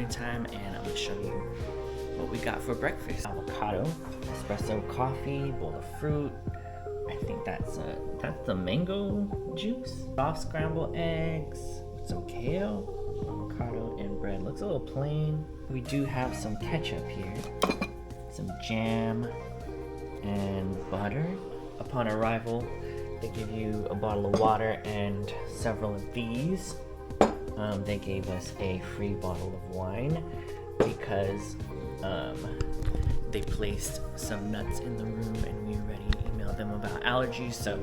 time, and I'm gonna show you what we got for breakfast. Avocado, espresso coffee, bowl of fruit. I think that's the mango juice. Soft scrambled eggs with some kale, avocado, and bread. Looks a little plain. We do have some ketchup here, some jam, and butter. Upon arrival, they give you a bottle of water and several of these. They gave us a free bottle of wine because they placed some nuts in the room and we already emailed them about allergies, so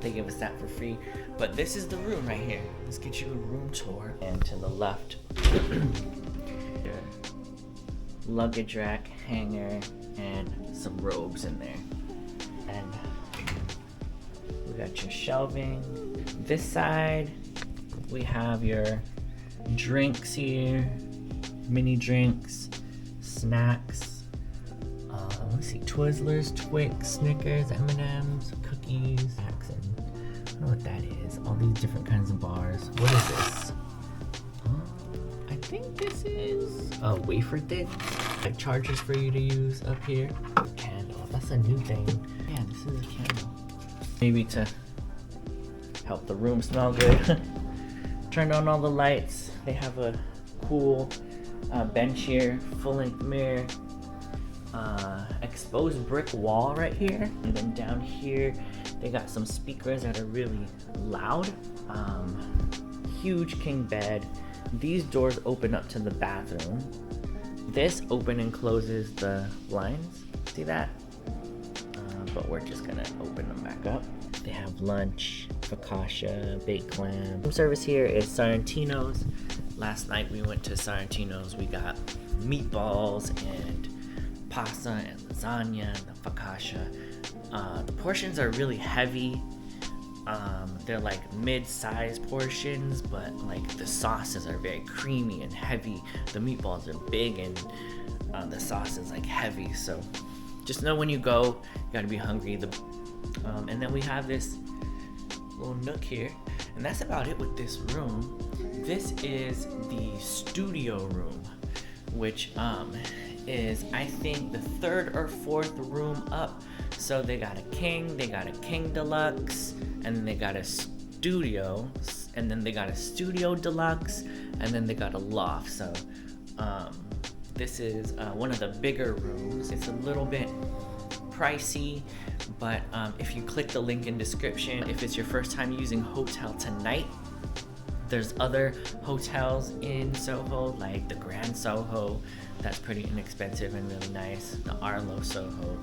they gave us that for free. But this is the room right here. Let's get you a room tour. And to the left, your luggage rack, hanger, and some robes in there. And we got your shelving. This side, we have your drinks here, mini drinks, snacks. Let's see, Twizzlers, Twix, Snickers, M&Ms, cookies, Jackson. I don't know what that is. All these different kinds of bars. What is this? I think this is a wafer thin. Like chargers for you to use up here. Candle. That's a new thing. Yeah, this is a candle. Maybe to help the room smell good. Turned on all the lights. They have a cool bench here, full-length mirror, exposed brick wall right here, and then down here they got some speakers that are really loud. Huge king bed. These doors open up to the bathroom. This open and closes the blinds. See that? But we're just gonna open them back up. They have lunch, focaccia, baked clam. Room service here is Sartiano's. Last night we went to Sartiano's. We got meatballs and pasta and lasagna and the focaccia. The portions are really heavy. They're like mid-sized portions, but like the sauces are very creamy and heavy. The meatballs are big and the sauce is like heavy. So just know when you go, you gotta be hungry. And then we have this little nook here, and that's about it with this room. This is the studio room, which is I think the third or fourth room up. So they got a king deluxe, and then they got a studio, and then they got a studio deluxe, and then they got a loft. So this is one of the bigger rooms. It's a little bit pricey, but if you click the link in description, if it's your first time using Hotel Tonight, there's other hotels in Soho, like the Grand Soho, that's pretty inexpensive and really nice. The Arlo Soho.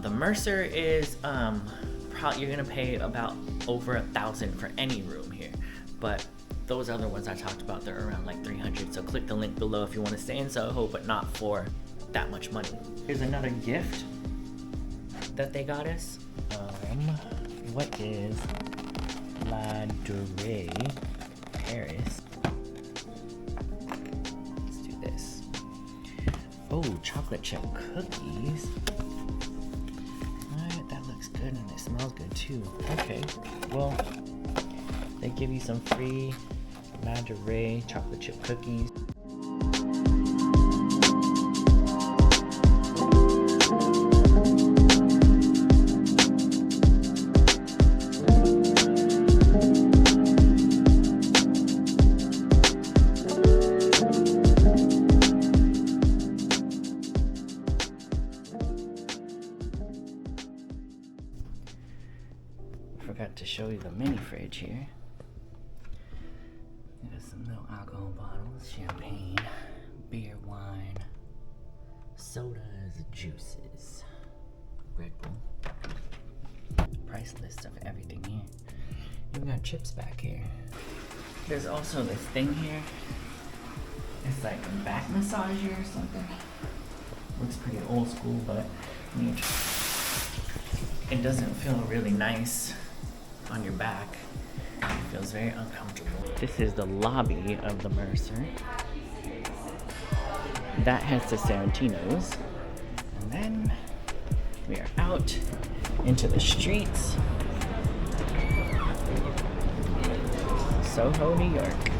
The Mercer is you're gonna pay about over $1,000 for any room here, but those other ones I talked about, they're around like $300. So click the link below if you want to stay in Soho, but not for that much money. Here's another gift that they got us. What is La Durée Paris? Let's do this. Oh, chocolate chip cookies. Alright, that looks good and it smells good too. Okay, well, they give you some free La Durée chocolate chip cookies. Forgot to show you the mini fridge here. There's some little alcohol bottles, champagne, beer, wine, sodas, juices, Red Bull. Price list of everything here. Even got chips back here. There's also this thing here. It's like a back massager or something. Looks pretty old school, but it doesn't feel really nice on your back. It feels very uncomfortable. This is the lobby of the Mercer. That heads to Sartiano's. And then we are out into the streets. Soho, New York.